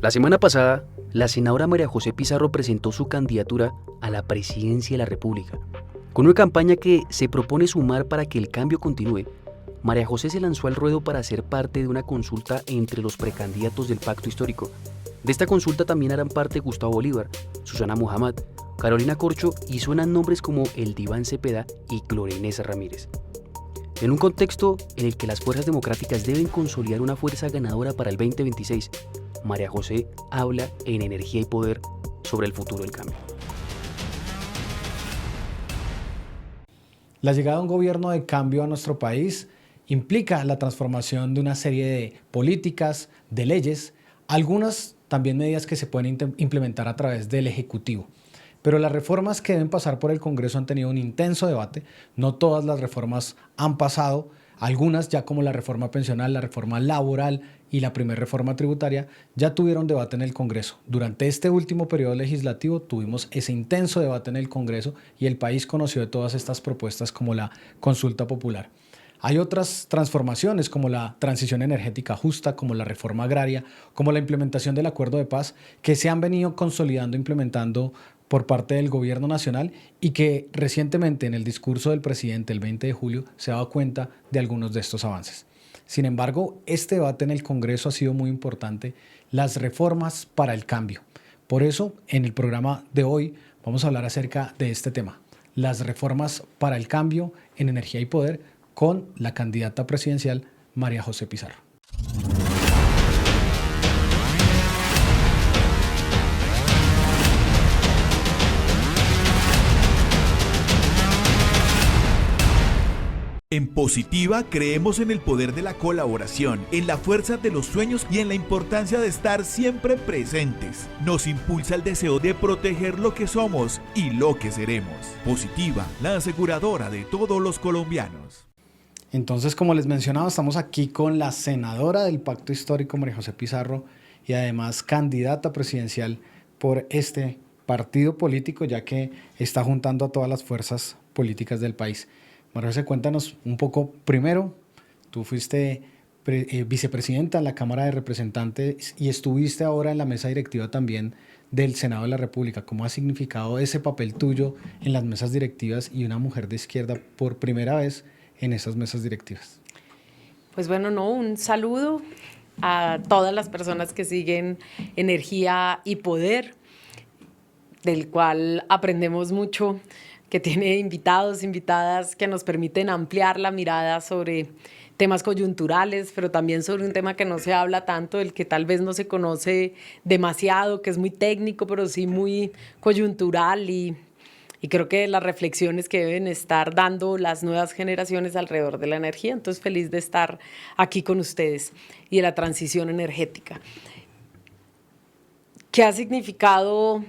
La semana pasada, la senadora María José Pizarro presentó su candidatura a la presidencia de la República. Con una campaña que se propone sumar para que el cambio continúe, María José se lanzó al ruedo para ser parte de una consulta entre los precandidatos del Pacto Histórico. De esta consulta también harán parte Gustavo Bolívar, Susana Muhammad, Carolina Corcho y suenan nombres como el Diván Cepeda y Gloria Inés Ramírez. En un contexto en el que las fuerzas democráticas deben consolidar una fuerza ganadora para el 2026, María José habla en Energía y Poder sobre el futuro del cambio. La llegada de un gobierno de cambio a nuestro país implica la transformación de una serie de políticas, de leyes, algunas también medidas que se pueden implementar a través del Ejecutivo. Pero las reformas que deben pasar por el Congreso han tenido un intenso debate. No todas las reformas han pasado. Algunas, ya como la reforma pensional, la reforma laboral y la primera reforma tributaria, ya tuvieron debate en el Congreso. Durante este último periodo legislativo tuvimos ese intenso debate en el Congreso y el país conoció de todas estas propuestas como la consulta popular. Hay otras transformaciones como la transición energética justa, como la reforma agraria, como la implementación del acuerdo de paz, que se han venido consolidando, implementando por parte del gobierno nacional y que recientemente en el discurso del presidente el 20 de julio se ha dado cuenta de algunos de estos avances. Sin embargo, este debate en el Congreso ha sido muy importante, las reformas para el cambio. Por eso, en el programa de hoy vamos a hablar acerca de este tema, las reformas para el cambio en energía y poder con la candidata presidencial María José Pizarro. En Positiva creemos en el poder de la colaboración, en la fuerza de los sueños y en la importancia de estar siempre presentes. Nos impulsa el deseo de proteger lo que somos y lo que seremos. Positiva, la aseguradora de todos los colombianos. Entonces, como les mencionaba, estamos aquí con la senadora del Pacto Histórico, María José Pizarro, y además candidata presidencial por este partido político, ya que está juntando a todas las fuerzas políticas del país. María José, cuéntanos un poco. Primero, tú fuiste vicepresidenta en la Cámara de Representantes y estuviste ahora en la mesa directiva también del Senado de la República. ¿Cómo ha significado ese papel tuyo en las mesas directivas y una mujer de izquierda por primera vez en esas mesas directivas? Pues bueno, un saludo a todas las personas que siguen Energía y Poder, del cual aprendemos mucho, que tiene invitados, invitadas que nos permiten ampliar la mirada sobre temas coyunturales, pero también sobre un tema que no se habla tanto, del que tal vez no se conoce demasiado, que es muy técnico, pero sí muy coyuntural y creo que las reflexiones que deben estar dando las nuevas generaciones alrededor de la energía. Entonces, feliz de estar aquí con ustedes y de la transición energética. ¿Qué ha significado?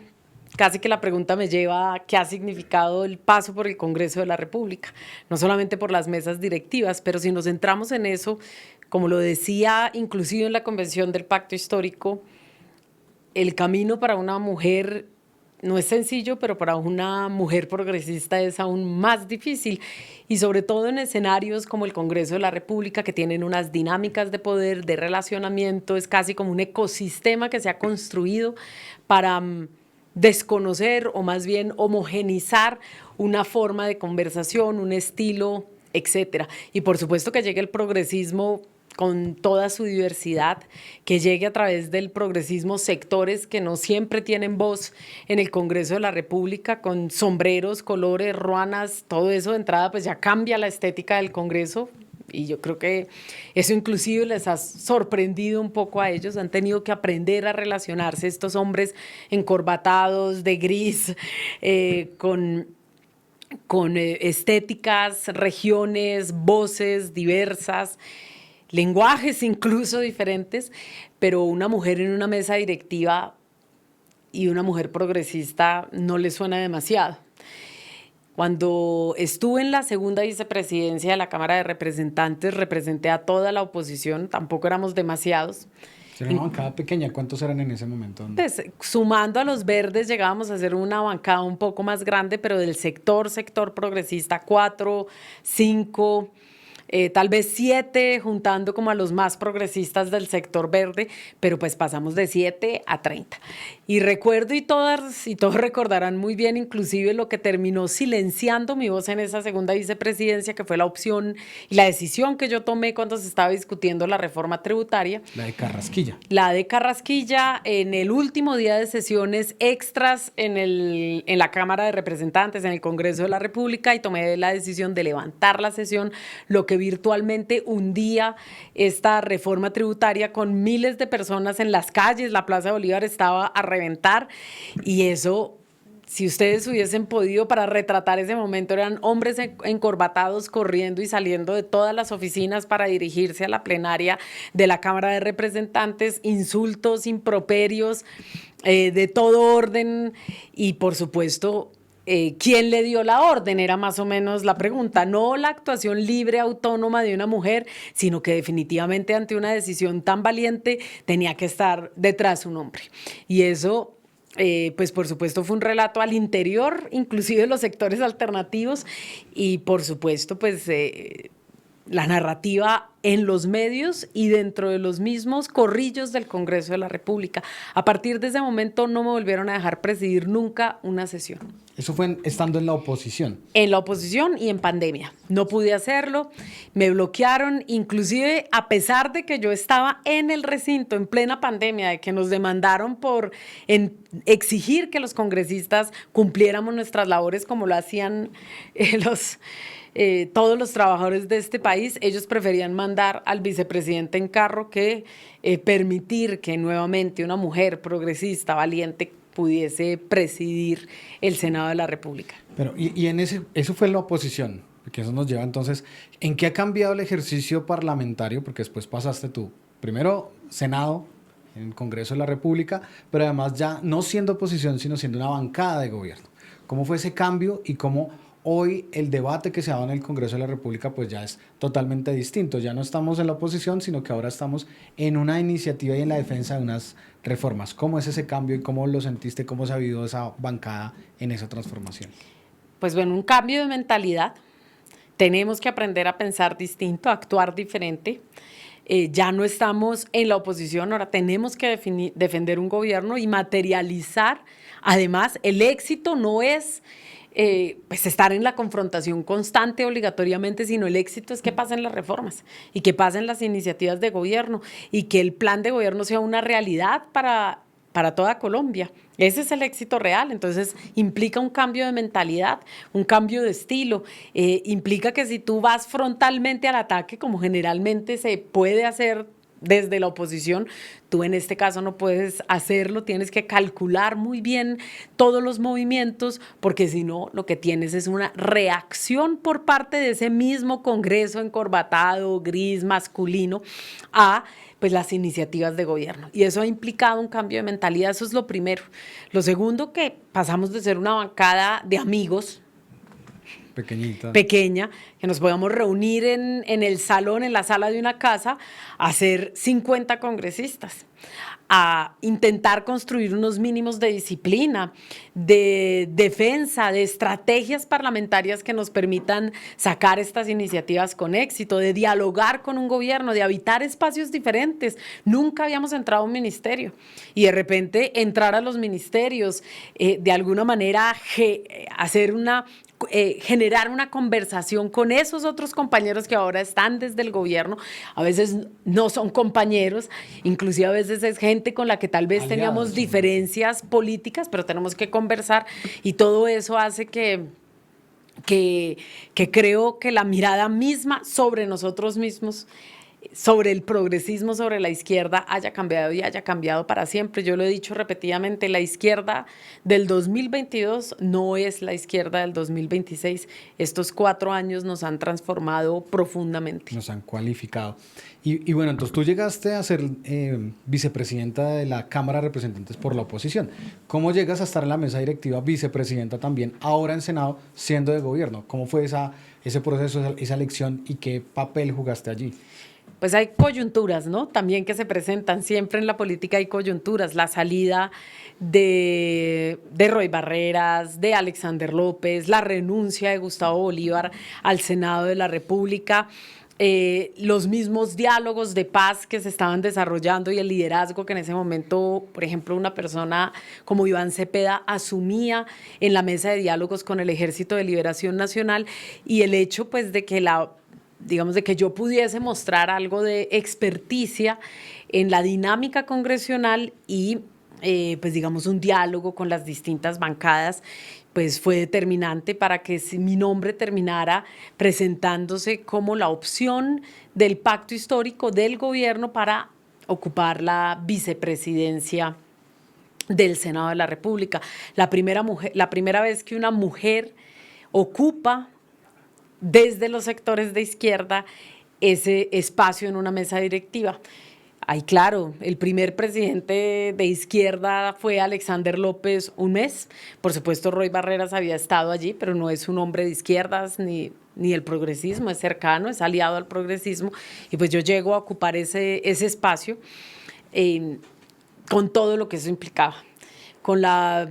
Casi que la pregunta me lleva a qué ha significado el paso por el Congreso de la República, no solamente por las mesas directivas, pero si nos centramos en eso, como lo decía inclusive en la Convención del Pacto Histórico, el camino para una mujer no es sencillo, pero para una mujer progresista es aún más difícil, y sobre todo en escenarios como el Congreso de la República, que tienen unas dinámicas de poder, de relacionamiento, es casi como un ecosistema que se ha construido para desconocer o más bien homogenizar una forma de conversación, un estilo, etcétera. Y por supuesto que llegue el progresismo con toda su diversidad, que llegue a través del progresismo sectores que no siempre tienen voz en el Congreso de la República, con sombreros, colores, ruanas, todo eso de entrada pues ya cambia la estética del Congreso. Y yo creo que eso inclusive les ha sorprendido un poco a ellos. Han tenido que aprender a relacionarse estos hombres encorbatados, de gris, con estéticas, regiones, voces diversas, lenguajes incluso diferentes, pero una mujer en una mesa directiva y una mujer progresista no le suena demasiado. Cuando estuve en la segunda vicepresidencia de la Cámara de Representantes, representé a toda la oposición, tampoco éramos demasiados. Era una bancada pequeña, ¿cuántos eran en ese momento? Pues, sumando a los verdes llegábamos a hacer una bancada un poco más grande, pero del sector progresista, 4, 5, tal vez 7, juntando como a los más progresistas del sector verde, pero pues pasamos de 7 a 30. Y recuerdo, y todas y todos recordarán muy bien, inclusive lo que terminó silenciando mi voz en esa segunda vicepresidencia, que fue la opción y la decisión que yo tomé cuando se estaba discutiendo la reforma tributaria. La de Carrasquilla. La de Carrasquilla, en el último día de sesiones extras en la Cámara de Representantes, en el Congreso de la República, y tomé la decisión de levantar la sesión, lo que virtualmente hundía esta reforma tributaria con miles de personas en las calles. La Plaza de Bolívar estaba a reventar, y eso, si ustedes hubiesen podido, para retratar ese momento, eran hombres encorbatados corriendo y saliendo de todas las oficinas para dirigirse a la plenaria de la Cámara de Representantes, insultos, improperios, de todo orden, y por supuesto, ¿quién le dio la orden? Era más o menos la pregunta. No la actuación libre, autónoma de una mujer, sino que definitivamente ante una decisión tan valiente tenía que estar detrás un hombre. Y eso, pues por supuesto, fue un relato al interior, inclusive de los sectores alternativos, y por supuesto, pues la narrativa en los medios y dentro de los mismos corrillos del Congreso de la República. A partir de ese momento no me volvieron a dejar presidir nunca una sesión. Eso fue estando en la oposición. En la oposición y en pandemia. No pude hacerlo, me bloquearon, inclusive a pesar de que yo estaba en el recinto en plena pandemia, de que nos demandaron por exigir que los congresistas cumpliéramos nuestras labores como lo hacían todos los trabajadores de este país. Ellos preferían mandar al vicepresidente en carro que permitir que nuevamente una mujer progresista, valiente, pudiese presidir el Senado de la República. Pero, eso fue la oposición, porque eso nos lleva entonces, ¿en qué ha cambiado el ejercicio parlamentario? Porque después pasaste tú, primero Senado, en el Congreso de la República, pero además ya no siendo oposición, sino siendo una bancada de gobierno. ¿Cómo fue ese cambio y cómo hoy el debate que se ha dado en el Congreso de la República pues ya es totalmente distinto? Ya no estamos en la oposición, sino que ahora estamos en una iniciativa y en la defensa de unas reformas. ¿Cómo es ese cambio y cómo lo sentiste? ¿Cómo se ha vivido esa bancada en esa transformación? Pues bueno, un cambio de mentalidad. Tenemos que aprender a pensar distinto, a actuar diferente. Ya no estamos en la oposición, ahora tenemos que defender un gobierno y materializar. Además, el éxito no es pues estar en la confrontación constante obligatoriamente, sino el éxito es que pasen las reformas y que pasen las iniciativas de gobierno y que el plan de gobierno sea una realidad para toda Colombia. Ese es el éxito real. Entonces implica un cambio de mentalidad, un cambio de estilo, implica que si tú vas frontalmente al ataque, como generalmente se puede hacer desde la oposición, tú en este caso no puedes hacerlo, tienes que calcular muy bien todos los movimientos, porque si no, lo que tienes es una reacción por parte de ese mismo Congreso encorbatado, gris, masculino, a pues las iniciativas de gobierno. Y eso ha implicado un cambio de mentalidad, eso es lo primero. Lo segundo, que pasamos de ser una bancada de amigos, pequeña, que nos podamos reunir en el salón, en la sala de una casa, a ser 50 congresistas, a intentar construir unos mínimos de disciplina, de defensa, de estrategias parlamentarias que nos permitan sacar estas iniciativas con éxito, de dialogar con un gobierno, de habitar espacios diferentes. Nunca habíamos entrado a un ministerio y de repente entrar a los ministerios, de alguna manera hacer generar una conversación con esos otros compañeros que ahora están desde el gobierno. A veces no son compañeros, inclusive a veces es gente con la que tal vez teníamos diferencias políticas, pero tenemos que conversar, y todo eso hace que creo que la mirada misma sobre nosotros mismos, sobre el progresismo, sobre la izquierda, haya cambiado y haya cambiado para siempre. Yo lo he dicho repetidamente, la izquierda del 2022 no es la izquierda del 2026. Estos 4 años nos han transformado profundamente. Nos han cualificado. Y bueno, entonces tú llegaste a ser vicepresidenta de la Cámara de Representantes por la oposición. ¿Cómo llegas a estar en la mesa directiva vicepresidenta también, ahora en Senado, siendo de gobierno? ¿Cómo fue ese proceso, esa elección, y qué papel jugaste allí? Pues hay coyunturas, ¿no? También que se presentan. Siempre en la política hay coyunturas. La salida de Roy Barreras, de Alexander López, la renuncia de Gustavo Bolívar al Senado de la República, los mismos diálogos de paz que se estaban desarrollando y el liderazgo que en ese momento, por ejemplo, una persona como Iván Cepeda asumía en la mesa de diálogos con el Ejército de Liberación Nacional, y el hecho pues de que digamos, de que yo pudiese mostrar algo de experticia en la dinámica congresional y, pues digamos, un diálogo con las distintas bancadas, pues fue determinante para que mi nombre terminara presentándose como la opción del pacto histórico del gobierno para ocupar la vicepresidencia del Senado de la República. La primera vez que una mujer ocupa desde los sectores de izquierda ese espacio en una mesa directiva. Ahí, claro, el primer presidente de izquierda fue Alexander López un mes. Por supuesto, Roy Barreras había estado allí, pero no es un hombre de izquierdas ni el progresismo, es cercano, es aliado al progresismo. Y pues yo llego a ocupar ese espacio con todo lo que eso implicaba. Con la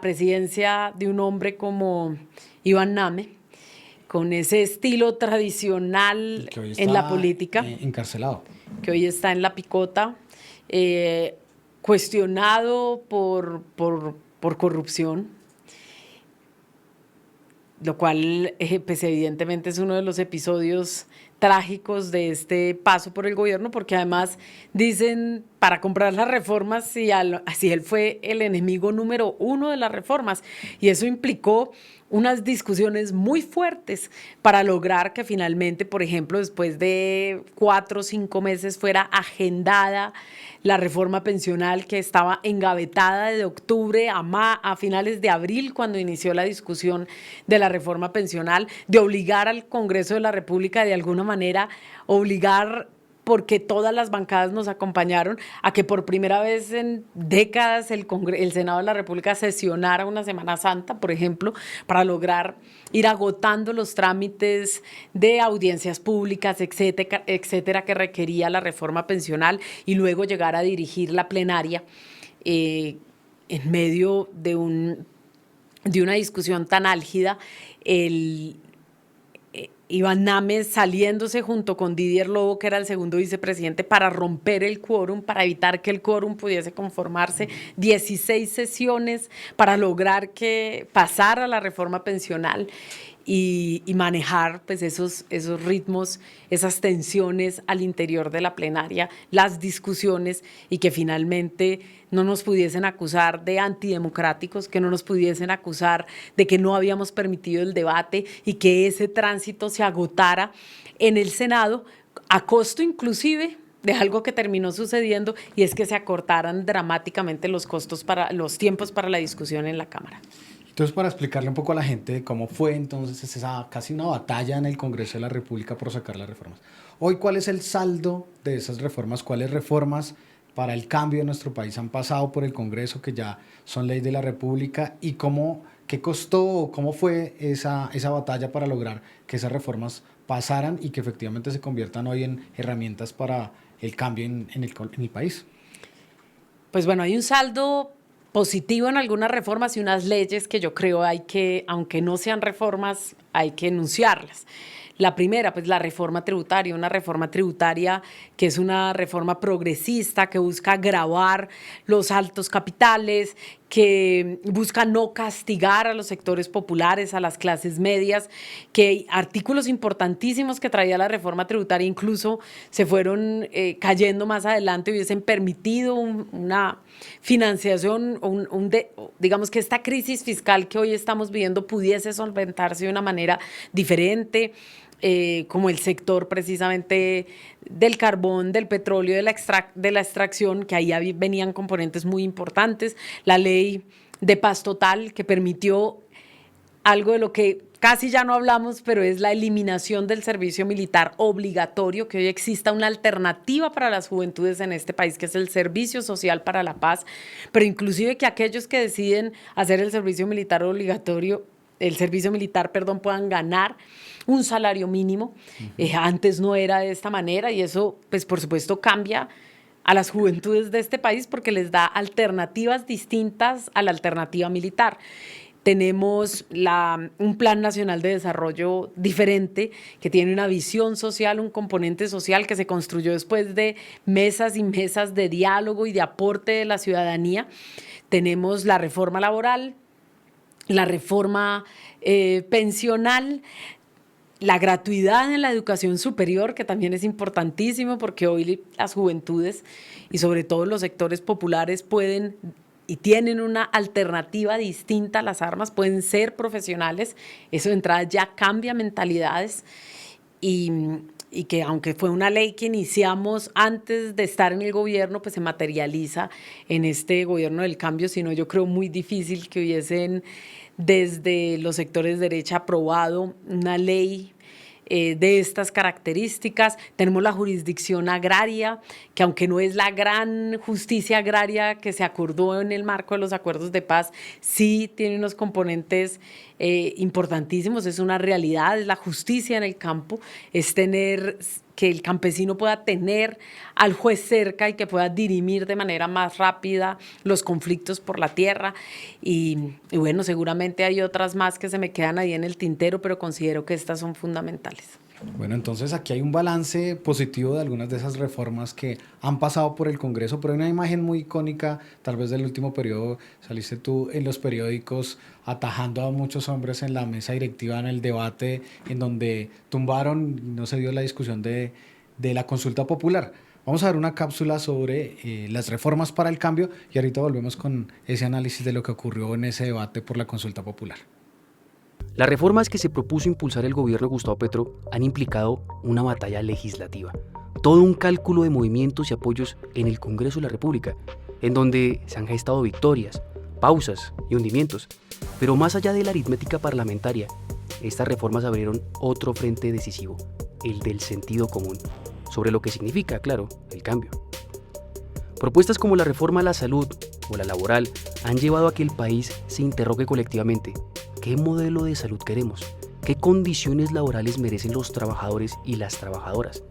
presidencia de un hombre como Iván Name, con ese estilo tradicional en la política. Encarcelado. Que hoy está en la picota, cuestionado por corrupción, lo cual pues evidentemente es uno de los episodios trágicos de este paso por el gobierno, porque además dicen para comprar las reformas si él fue el enemigo número uno de las reformas, y eso implicó unas discusiones muy fuertes para lograr que finalmente, por ejemplo, después de 4 o 5 meses fuera agendada la reforma pensional que estaba engavetada de octubre a finales de abril, cuando inició la discusión de la reforma pensional, de obligar al Congreso de la República de alguna manera, porque todas las bancadas nos acompañaron, a que por primera vez en décadas el Senado de la República sesionara una Semana Santa, por ejemplo, para lograr ir agotando los trámites de audiencias públicas, etcétera, que requería la reforma pensional, y luego llegar a dirigir la plenaria en medio de una discusión tan álgida. Iván Name saliéndose junto con Didier Lobo, que era el segundo vicepresidente, para romper el quórum, para evitar que el quórum pudiese conformarse, 16 sesiones para lograr que pasara la reforma pensional y manejar pues esos ritmos, esas tensiones al interior de la plenaria, las discusiones, y que finalmente no nos pudiesen acusar de antidemocráticos, que no nos pudiesen acusar de que no habíamos permitido el debate, y que ese tránsito se agotara en el Senado a costo inclusive de algo que terminó sucediendo, y es que se acortaran dramáticamente los tiempos para la discusión en la Cámara. Entonces, para explicarle un poco a la gente cómo fue entonces esa casi una batalla en el Congreso de la República por sacar las reformas. Hoy, ¿cuál es el saldo de esas reformas? ¿Cuáles reformas para el cambio de nuestro país han pasado por el Congreso, que ya son ley de la República? ¿Y qué costó o cómo fue esa batalla para lograr que esas reformas pasaran y que efectivamente se conviertan hoy en herramientas para el cambio en el país? Pues bueno, hay un saldo positivo en algunas reformas y unas leyes que yo creo aunque no sean reformas, hay que enunciarlas. La primera, pues la reforma tributaria, una reforma tributaria que es una reforma progresista, que busca gravar los altos capitales, que busca no castigar a los sectores populares, a las clases medias, que artículos importantísimos que traía la reforma tributaria incluso se fueron cayendo más adelante, hubiesen permitido una financiación, digamos que esta crisis fiscal que hoy estamos viviendo pudiese solventarse de una manera diferente. Como el sector precisamente del carbón, del petróleo, de la extracción, que ahí venían componentes muy importantes, la ley de paz total, que permitió algo de lo que casi ya no hablamos, pero es la eliminación del servicio militar obligatorio, que hoy exista una alternativa para las juventudes en este país, que es el servicio social para la paz, pero inclusive que aquellos que deciden hacer el servicio militar obligatorio, puedan ganar un salario mínimo. Antes no era de esta manera, y eso, pues por supuesto, cambia a las juventudes de este país porque les da alternativas distintas a la alternativa militar. Tenemos un Plan Nacional de Desarrollo diferente, que tiene una visión social, un componente social que se construyó después de mesas y mesas de diálogo y de aporte de la ciudadanía. Tenemos la reforma laboral, la reforma pensional, la gratuidad en la educación superior, que también es importantísimo porque hoy las juventudes y sobre todo los sectores populares pueden y tienen una alternativa distinta a las armas, pueden ser profesionales. Eso de entrada ya cambia mentalidades y que aunque fue una ley que iniciamos antes de estar en el gobierno, pues se materializa en este gobierno del cambio, sino yo creo muy difícil que hubiesen desde los sectores de derecha aprobado una ley de estas características. Tenemos la jurisdicción agraria, que aunque no es la gran justicia agraria que se acordó en el marco de los acuerdos de paz, sí tiene unos componentes importantísimos, es una realidad, es la justicia en el campo, es tener que el campesino pueda tener al juez cerca y que pueda dirimir de manera más rápida los conflictos por la tierra y bueno, seguramente hay otras más que se me quedan ahí en el tintero, pero considero que estas son fundamentales. Bueno, entonces aquí hay un balance positivo de algunas de esas reformas que han pasado por el Congreso, pero hay una imagen muy icónica, tal vez del último periodo, saliste tú en los periódicos atajando a muchos hombres en la mesa directiva en el debate en donde tumbaron, no se dio la discusión de la consulta popular. Vamos a ver una cápsula sobre las reformas para el cambio y ahorita volvemos con ese análisis de lo que ocurrió en ese debate por la consulta popular. Las reformas que se propuso impulsar el gobierno de Gustavo Petro han implicado una batalla legislativa, todo un cálculo de movimientos y apoyos en el Congreso de la República, en donde se han gestado victorias, pausas y hundimientos. Pero más allá de la aritmética parlamentaria, estas reformas abrieron otro frente decisivo, el del sentido común, sobre lo que significa, claro, el cambio. Propuestas como la reforma a la salud o la laboral han llevado a que el país se interrogue colectivamente. ¿Qué modelo de salud queremos? ¿Qué condiciones laborales merecen los trabajadores y las trabajadoras?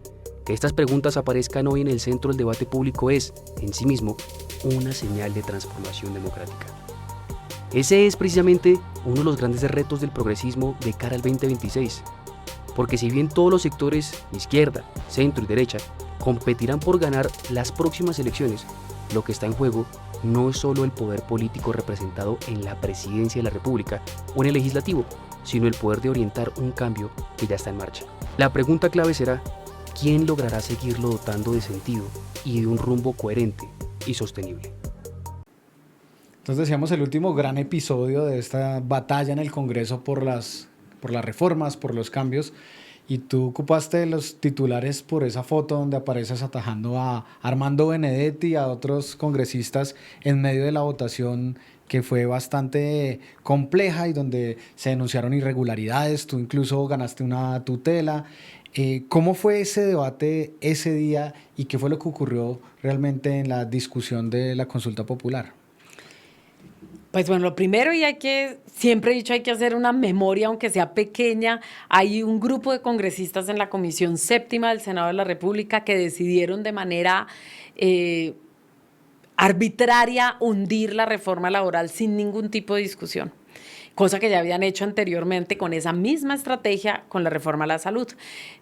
Que estas preguntas aparezcan hoy en el centro del debate público es, en sí mismo, una señal de transformación democrática. Ese es precisamente uno de los grandes retos del progresismo de cara al 2026. Porque si bien todos los sectores, izquierda, centro y derecha, competirán por ganar las próximas elecciones, lo que está en juego no es solo el poder político representado en la presidencia de la República o en el legislativo, sino el poder de orientar un cambio que ya está en marcha. La pregunta clave será, ¿quién logrará seguirlo dotando de sentido y de un rumbo coherente y sostenible? Entonces decíamos el último gran episodio de esta batalla en el Congreso por las reformas, por los cambios, y tú ocupaste los titulares por esa foto donde apareces atajando a Armando Benedetti y a otros congresistas en medio de la votación que fue bastante compleja y donde se denunciaron irregularidades, tú incluso ganaste una tutela. ¿Cómo fue ese debate ese día y qué fue lo que ocurrió realmente en la discusión de la consulta popular? Pues bueno, lo primero, y siempre he dicho, hay que hacer una memoria, aunque sea pequeña. Hay un grupo de congresistas en la Comisión Séptima del Senado de la República que decidieron de manera arbitraria hundir la reforma laboral sin ningún tipo de discusión, cosa que ya habían hecho anteriormente con esa misma estrategia con la reforma a la salud.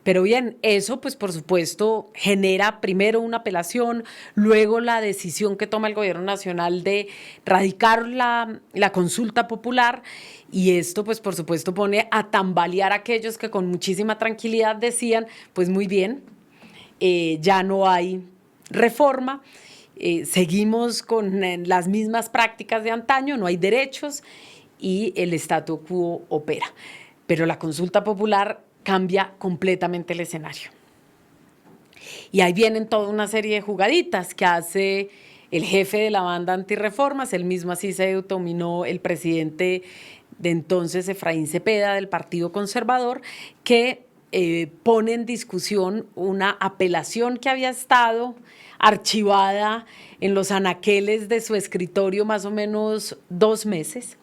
Pero bien, eso pues por supuesto genera primero una apelación, luego la decisión que toma el gobierno nacional de radicar la consulta popular, y esto pues por supuesto pone a tambalear a aquellos que con muchísima tranquilidad decían, pues muy bien, ya no hay reforma, seguimos con las mismas prácticas de antaño, no hay derechos, y el statu quo opera. Pero la consulta popular cambia completamente el escenario. Y ahí vienen toda una serie de jugaditas que hace el jefe de la banda antirreformas, él mismo así se autonominó el presidente de entonces, Efraín Cepeda, del Partido Conservador, que pone en discusión una apelación que había estado archivada en los anaqueles de su escritorio más o menos 2 meses,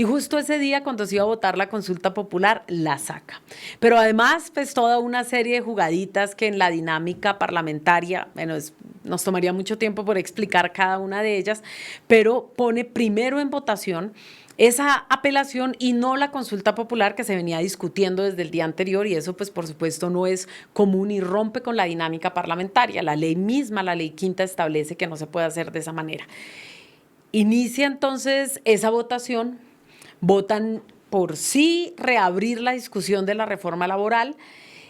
y justo ese día cuando se iba a votar la consulta popular la saca. Pero además pues toda una serie de jugaditas que en la dinámica parlamentaria, bueno, nos tomaría mucho tiempo por explicar cada una de ellas, pero pone primero en votación esa apelación y no la consulta popular que se venía discutiendo desde el día anterior, y eso pues por supuesto no es común y rompe con la dinámica parlamentaria. La ley misma, la ley quinta, establece que no se puede hacer de esa manera. Inicia entonces esa votación, votan por sí reabrir la discusión de la reforma laboral,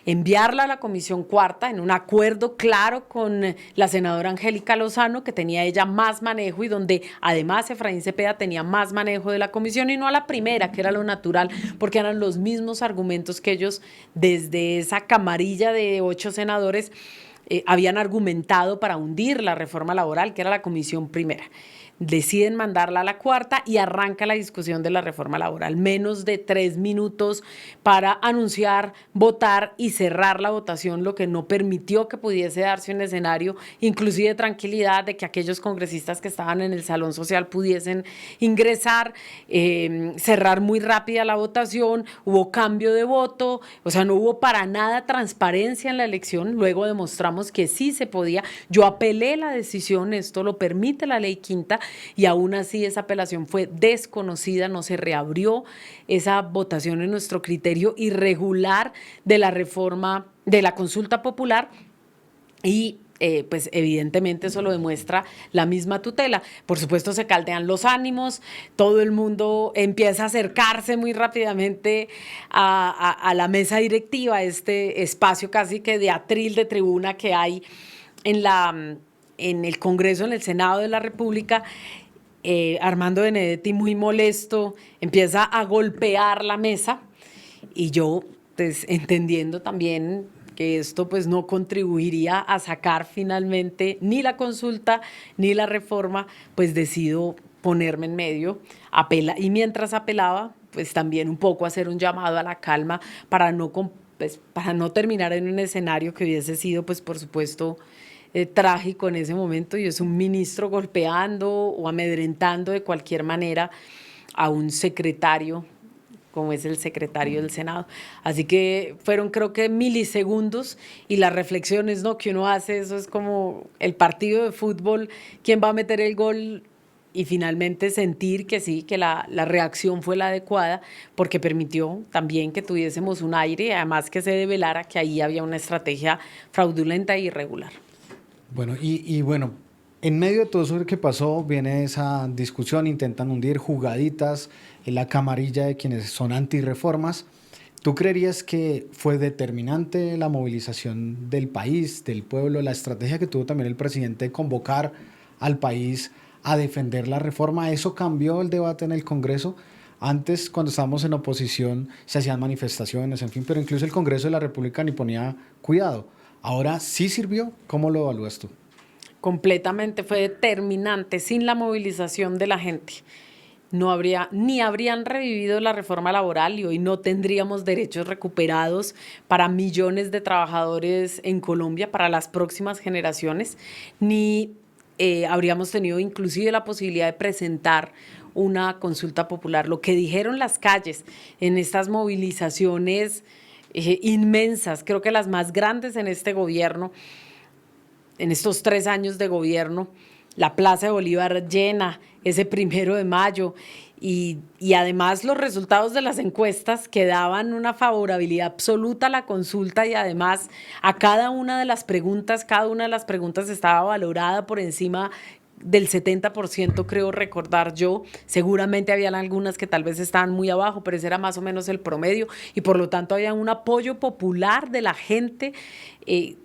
enviarla a la Comisión Cuarta en un acuerdo claro con la senadora Angélica Lozano, que tenía ella más manejo y donde además Efraín Cepeda tenía más manejo de la comisión, y no a la primera, que era lo natural, porque eran los mismos argumentos que ellos desde esa camarilla de 8 senadores habían argumentado para hundir la reforma laboral, que era la comisión primera. Deciden mandarla a la cuarta y arranca la discusión de la reforma laboral. Menos de 3 minutos para anunciar, votar y cerrar la votación, lo que no permitió que pudiese darse un escenario, inclusive de tranquilidad, de que aquellos congresistas que estaban en el salón social pudiesen ingresar, cerrar muy rápida la votación, hubo cambio de voto, o sea, no hubo para nada transparencia en la elección. Luego demostramos que sí se podía. Yo apelé la decisión, esto lo permite la ley quinta, y aún así esa apelación fue desconocida, no se reabrió esa votación en nuestro criterio irregular de la reforma, de la consulta popular, y pues evidentemente eso lo demuestra la misma tutela. Por supuesto se caldean los ánimos, todo el mundo empieza a acercarse muy rápidamente a la mesa directiva, este espacio casi que de atril, de tribuna que hay en el Congreso, en el Senado de la República. Armando Benedetti, muy molesto, empieza a golpear la mesa, y yo, pues, entendiendo también que esto pues no contribuiría a sacar finalmente ni la consulta ni la reforma, pues decido ponerme en medio, y mientras apelaba, pues también un poco hacer un llamado a la calma para no terminar en un escenario que hubiese sido, pues por supuesto, trágico en ese momento, y es un ministro golpeando o amedrentando de cualquier manera a un secretario, como es el secretario del Senado. Así que fueron, creo que, milisegundos, y las reflexiones, ¿no?, que uno hace, eso es como el partido de fútbol, quién va a meter el gol, y finalmente sentir que sí, que la reacción fue la adecuada, porque permitió también que tuviésemos un aire, y además que se develara que ahí había una estrategia fraudulenta e irregular. Bueno, y bueno, en medio de todo eso que pasó, viene esa discusión, intentan hundir jugaditas en la camarilla de quienes son antirreformas. ¿Tú creerías que fue determinante la movilización del país, del pueblo, la estrategia que tuvo también el presidente de convocar al país a defender la reforma? ¿Eso cambió el debate en el Congreso? Antes, cuando estábamos en oposición, se hacían manifestaciones, en fin, pero incluso el Congreso de la República ni ponía cuidado. ¿Ahora sí sirvió? ¿Cómo lo evalúas tú? Completamente, fue determinante. Sin la movilización de la gente no habría, ni habrían revivido la reforma laboral, y hoy no tendríamos derechos recuperados para millones de trabajadores en Colombia, para las próximas generaciones, ni habríamos tenido inclusive la posibilidad de presentar una consulta popular. Lo que dijeron las calles en estas movilizaciones inmensas, creo que las más grandes en este gobierno, en estos 3 años de gobierno, la Plaza de Bolívar llena ese 1 de mayo, y además los resultados de las encuestas que daban una favorabilidad absoluta a la consulta, y además a cada una de las preguntas estaba valorada por encima del 70%, creo recordar yo. Seguramente habían algunas que tal vez estaban muy abajo, pero ese era más o menos el promedio, y por lo tanto había un apoyo popular de la gente,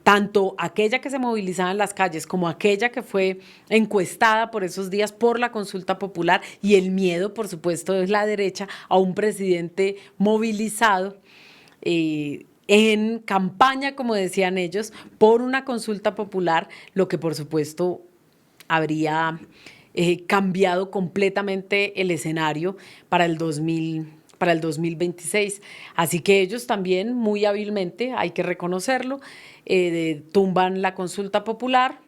tanto aquella que se movilizaba en las calles como aquella que fue encuestada por esos días por la consulta popular, y el miedo, por supuesto, de la derecha a un presidente movilizado en campaña, como decían ellos, por una consulta popular, lo que por supuesto habría cambiado completamente el escenario para el 2026. Así que ellos también, muy hábilmente, hay que reconocerlo, tumban la consulta popular,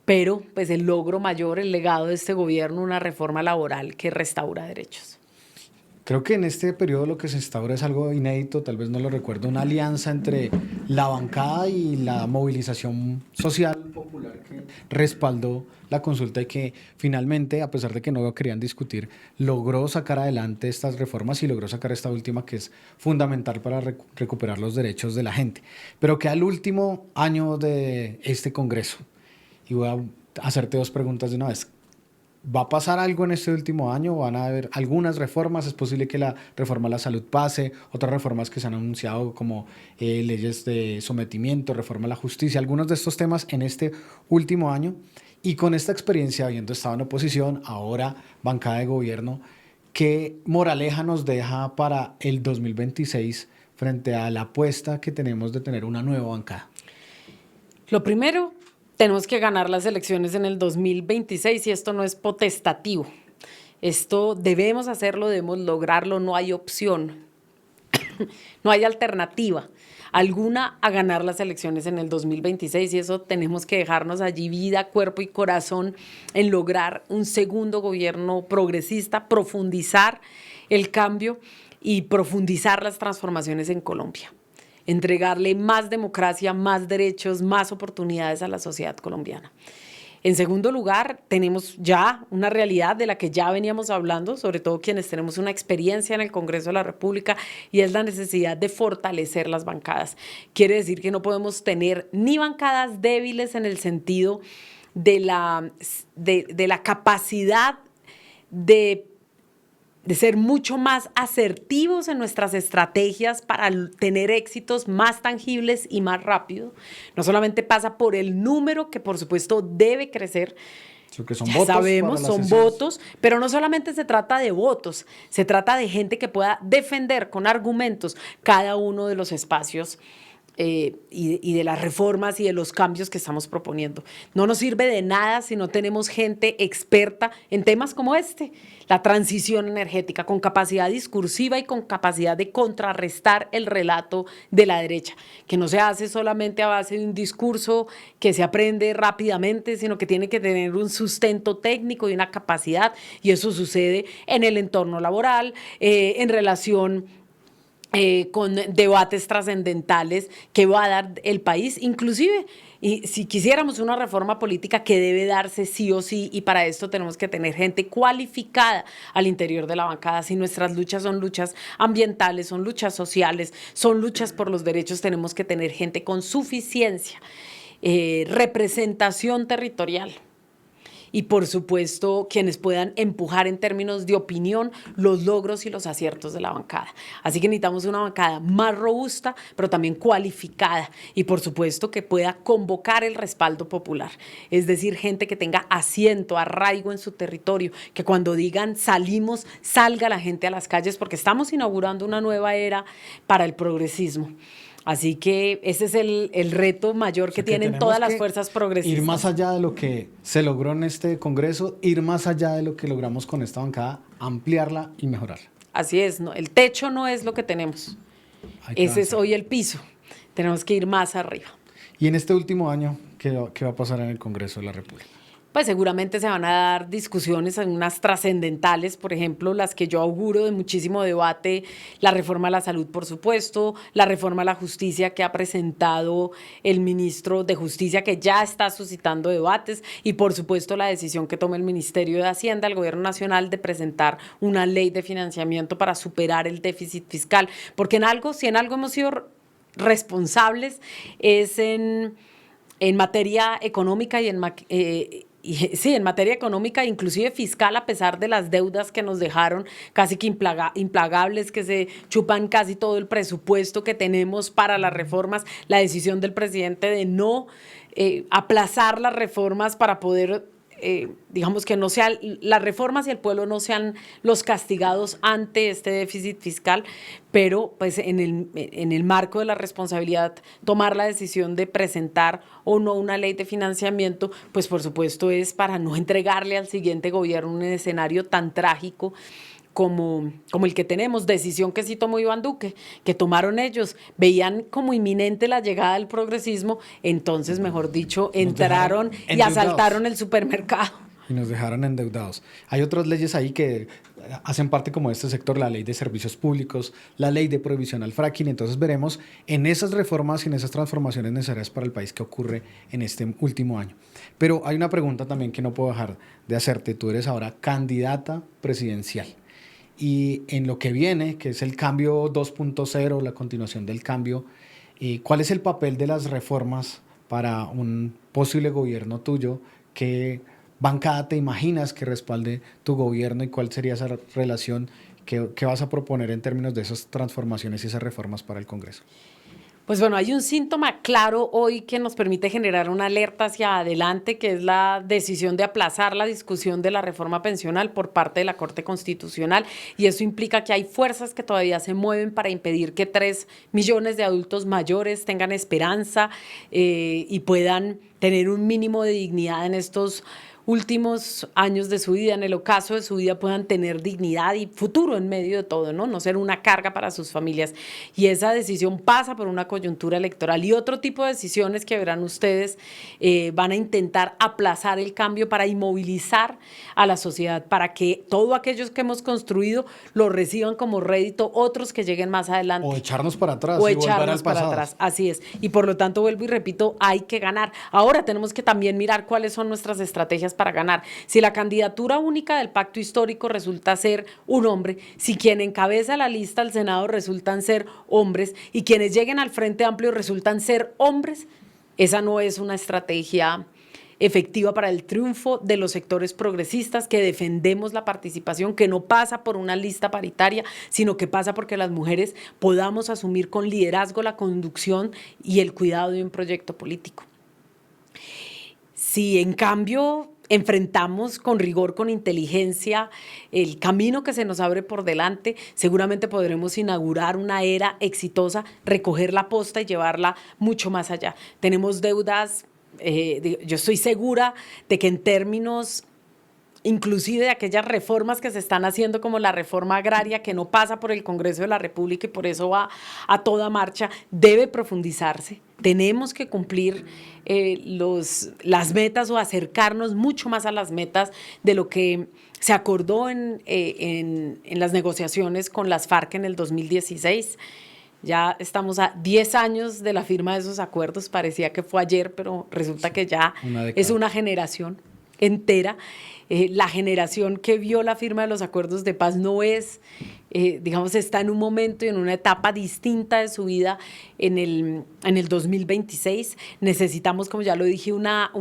pero pues el logro mayor, el legado de este gobierno, una reforma laboral que restaura derechos. Creo que en este periodo lo que se instaura es algo inédito, tal vez no lo recuerdo, una alianza entre la bancada y la movilización social popular que respaldó la consulta y que finalmente, a pesar de que no lo querían discutir, logró sacar adelante estas reformas y logró sacar esta última que es fundamental para recuperar los derechos de la gente. Pero queda el último año de este Congreso y voy a hacerte dos preguntas de una vez. ¿Va a pasar algo en este último año? ¿Van a haber algunas reformas? ¿Es posible que la reforma a la salud pase? Otras reformas que se han anunciado como leyes de sometimiento, reforma a la justicia, algunos de estos temas en este último año. Y con esta experiencia, habiendo estado en oposición, ahora bancada de gobierno, ¿qué moraleja nos deja para el 2026 frente a la apuesta que tenemos de tener una nueva bancada? Lo primero, tenemos que ganar las elecciones en el 2026 y esto no es potestativo. Esto debemos hacerlo, debemos lograrlo, no hay opción, no hay alternativa alguna a ganar las elecciones en el 2026 y eso tenemos que dejarnos allí vida, cuerpo y corazón en lograr un segundo gobierno progresista, profundizar el cambio y profundizar las transformaciones en Colombia. Entregarle más democracia, más derechos, más oportunidades a la sociedad colombiana. En segundo lugar, tenemos ya una realidad de la que ya veníamos hablando, sobre todo quienes tenemos una experiencia en el Congreso de la República, y es la necesidad de fortalecer las bancadas. Quiere decir que no podemos tener ni bancadas débiles en el sentido de la capacidad de ser mucho más asertivos en nuestras estrategias para tener éxitos más tangibles y más rápido. No solamente pasa por el número, que por supuesto debe crecer, que son ya votos sabemos, para son las sesiones. votos, pero no solamente se trata de votos, se trata de gente que pueda defender con argumentos cada uno de los espacios y de las reformas y de los cambios que estamos proponiendo. No nos sirve de nada si no tenemos gente experta en temas como este, la transición energética, con capacidad discursiva y con capacidad de contrarrestar el relato de la derecha, que no se hace solamente a base de un discurso que se aprende rápidamente, sino que tiene que tener un sustento técnico y una capacidad, y eso sucede en el entorno laboral, en relación con debates trascendentales que va a dar el país, inclusive y si quisiéramos una reforma política que debe darse sí o sí, y para esto tenemos que tener gente cualificada al interior de la bancada. Si nuestras luchas son luchas ambientales, son luchas sociales, son luchas por los derechos, tenemos que tener gente con suficiencia, representación territorial. Y por supuesto quienes puedan empujar en términos de opinión los logros y los aciertos de la bancada. Así que necesitamos una bancada más robusta, pero también cualificada y por supuesto que pueda convocar el respaldo popular. Es decir, gente que tenga asiento, arraigo en su territorio, que cuando digan salimos, salga la gente a las calles porque estamos inaugurando una nueva era para el progresismo. Así que ese es el reto mayor que tienen todas las fuerzas progresistas. Ir más allá de lo que se logró en este Congreso, ir más allá de lo que logramos con esta bancada, ampliarla y mejorarla. Así es, ¿no? El techo no es lo que tenemos. Ese es hoy el piso. Tenemos que ir más arriba. Y en este último año, ¿qué va a pasar en el Congreso de la República? Pues seguramente se van a dar discusiones, unas trascendentales, por ejemplo, las que yo auguro de muchísimo debate, la reforma a la salud, por supuesto, la reforma a la justicia que ha presentado el ministro de Justicia, que ya está suscitando debates, y por supuesto la decisión que toma el Ministerio de Hacienda, el Gobierno Nacional, de presentar una ley de financiamiento para superar el déficit fiscal, porque si en algo hemos sido responsables es en materia económica y en materia económica, inclusive fiscal, a pesar de las deudas que nos dejaron casi que implagables, que se chupan casi todo el presupuesto que tenemos para las reformas, la decisión del presidente de no aplazar las reformas para poder, digamos que no sean las reformas y el pueblo no sean los castigados ante este déficit fiscal, pero pues en el marco de la responsabilidad tomar la decisión de presentar o no una ley de financiamiento, pues por supuesto es para no entregarle al siguiente gobierno un escenario tan trágico como el que tenemos. Decisión que sí tomó Iván Duque, que tomaron ellos, veían como inminente la llegada del progresismo, entonces, mejor dicho, entraron y asaltaron el supermercado. Y nos dejaron endeudados. Hay otras leyes ahí que hacen parte como de este sector, la ley de servicios públicos, la ley de prohibición al fracking. Entonces veremos en esas reformas y en esas transformaciones necesarias para el país que ocurre en este último año. Pero hay una pregunta también que no puedo dejar de hacerte. Tú eres ahora candidata presidencial. Y en lo que viene, que es el cambio 2.0, la continuación del cambio, ¿cuál es el papel de las reformas para un posible gobierno tuyo? ¿Qué bancada te imaginas que respalde tu gobierno y cuál sería esa relación que vas a proponer en términos de esas transformaciones y esas reformas para el Congreso? Pues bueno, hay un síntoma claro hoy que nos permite generar una alerta hacia adelante, que es la decisión de aplazar la discusión de la reforma pensional por parte de la Corte Constitucional, y eso implica que hay fuerzas que todavía se mueven para impedir que 3 millones de adultos mayores tengan esperanza y puedan tener un mínimo de dignidad en estos últimos años de su vida, en el ocaso de su vida, puedan tener dignidad y futuro en medio de todo, ¿no? No ser una carga para sus familias. Y esa decisión pasa por una coyuntura electoral. Y otro tipo de decisiones que verán ustedes van a intentar aplazar el cambio para inmovilizar a la sociedad, para que todos aquellos que hemos construido lo reciban como rédito, otros que lleguen más adelante. O echarnos para atrás. O y volver echarnos al para pasado. atrás, así es. Y por lo tanto, vuelvo y repito, hay que ganar. Ahora tenemos que también mirar cuáles son nuestras estrategias para ganar. Si la candidatura única del pacto histórico resulta ser un hombre, si quien encabeza la lista al Senado resultan ser hombres y quienes lleguen al Frente Amplio resultan ser hombres, esa no es una estrategia efectiva para el triunfo de los sectores progresistas que defendemos la participación, que no pasa por una lista paritaria, sino que pasa porque las mujeres podamos asumir con liderazgo la conducción y el cuidado de un proyecto político. Si en cambio enfrentamos con rigor, con inteligencia, el camino que se nos abre por delante, seguramente podremos inaugurar una era exitosa, recoger la posta y llevarla mucho más allá. Tenemos deudas, yo estoy segura de que en términos inclusive de aquellas reformas que se están haciendo como la reforma agraria que no pasa por el Congreso de la República y por eso va a toda marcha, debe profundizarse. Tenemos que cumplir las metas o acercarnos mucho más a las metas de lo que se acordó en las negociaciones con las FARC en el 2016. Ya estamos a 10 años de la firma de esos acuerdos, parecía que fue ayer, pero resulta que ya es una generación entera. La generación que vio la firma de los acuerdos de paz no es, digamos, está en un momento y en una etapa distinta de su vida en el 2026. Necesitamos, como ya lo dije, una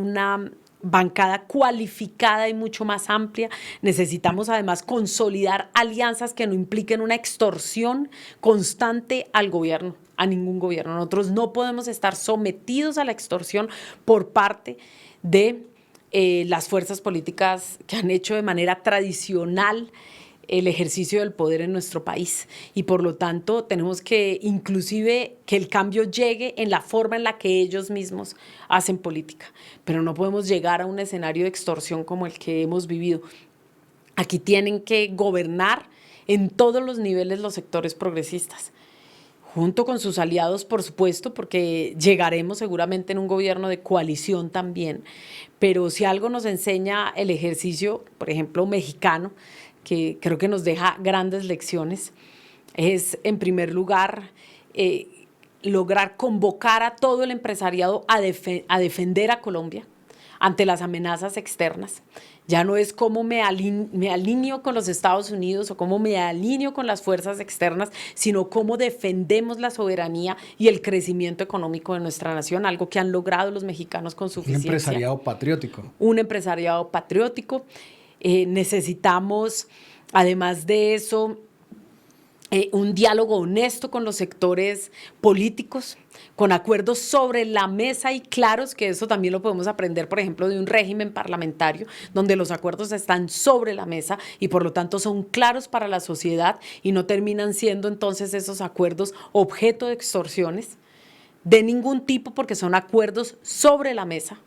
bancada cualificada y mucho más amplia. Necesitamos además consolidar alianzas que no impliquen una extorsión constante al gobierno, a ningún gobierno. Nosotros no podemos estar sometidos a la extorsión por parte de las fuerzas políticas que han hecho de manera tradicional el ejercicio del poder en nuestro país, y por lo tanto tenemos que inclusive que el cambio llegue en la forma en la que ellos mismos hacen política, pero no podemos llegar a un escenario de extorsión como el que hemos vivido. Aquí tienen que gobernar en todos los niveles los sectores progresistas, junto con sus aliados, por supuesto, porque llegaremos seguramente en un gobierno de coalición también, pero si algo nos enseña el ejercicio, por ejemplo, mexicano, que creo que nos deja grandes lecciones, es, en primer lugar, lograr convocar a todo el empresariado a defender a Colombia ante las amenazas externas. Ya no es cómo me alineo con los Estados Unidos o cómo me alineo con las fuerzas externas, sino cómo defendemos la soberanía y el crecimiento económico de nuestra nación, algo que han logrado los mexicanos con suficiencia. Un empresariado patriótico. Un empresariado patriótico. Necesitamos, además de eso, un diálogo honesto con los sectores políticos, con acuerdos sobre la mesa y claros, que eso también lo podemos aprender, por ejemplo, de un régimen parlamentario, donde los acuerdos están sobre la mesa y por lo tanto son claros para la sociedad y no terminan siendo entonces esos acuerdos objeto de extorsiones de ningún tipo, porque son acuerdos sobre la mesa.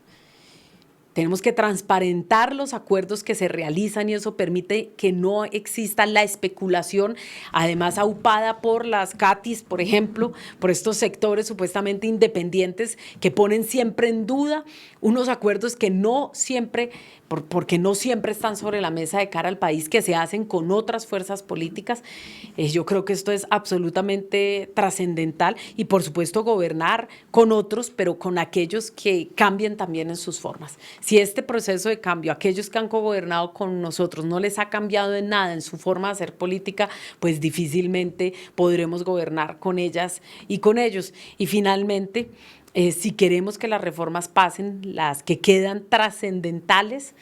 tenemos que transparentar los acuerdos que se realizan y eso permite que no exista la especulación, además aupada por las CATIs, por ejemplo, por estos sectores supuestamente independientes que ponen siempre en duda unos acuerdos que no siempre, porque no siempre están sobre la mesa de cara al país, que se hacen con otras fuerzas políticas. Yo creo que esto es absolutamente trascendental y por supuesto gobernar con otros, pero con aquellos que cambien también en sus formas. Si este proceso de cambio, aquellos que han gobernado con nosotros, no les ha cambiado en nada en su forma de hacer política, pues difícilmente podremos gobernar con ellas y con ellos. Y finalmente, si queremos que las reformas pasen, las que quedan trascendentales,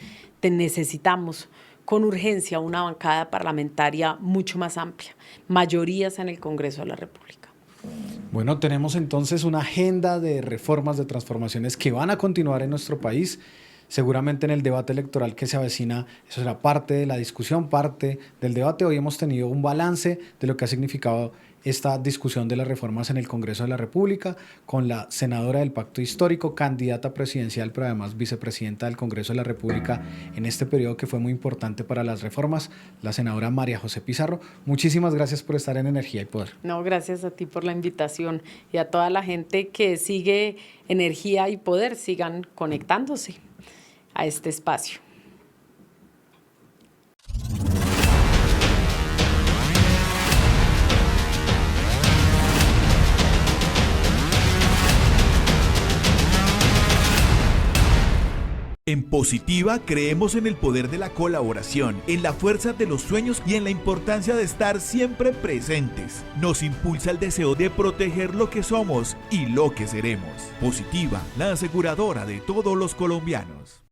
necesitamos con urgencia una bancada parlamentaria mucho más amplia, mayorías en el Congreso de la República. Bueno, tenemos entonces una agenda de reformas, de transformaciones que van a continuar en nuestro país. Seguramente en el debate electoral que se avecina, eso será parte de la discusión, parte del debate. Hoy hemos tenido un balance de lo que ha significado esta discusión de las reformas en el Congreso de la República con la senadora del Pacto Histórico, candidata presidencial, pero además vicepresidenta del Congreso de la República en este periodo que fue muy importante para las reformas, la senadora María José Pizarro. Muchísimas gracias por estar en Energía y Poder. No, gracias a ti por la invitación y a toda la gente que sigue Energía y Poder, sigan conectándose a este espacio. En Positiva creemos en el poder de la colaboración, en la fuerza de los sueños y en la importancia de estar siempre presentes. Nos impulsa el deseo de proteger lo que somos y lo que seremos. Positiva, la aseguradora de todos los colombianos.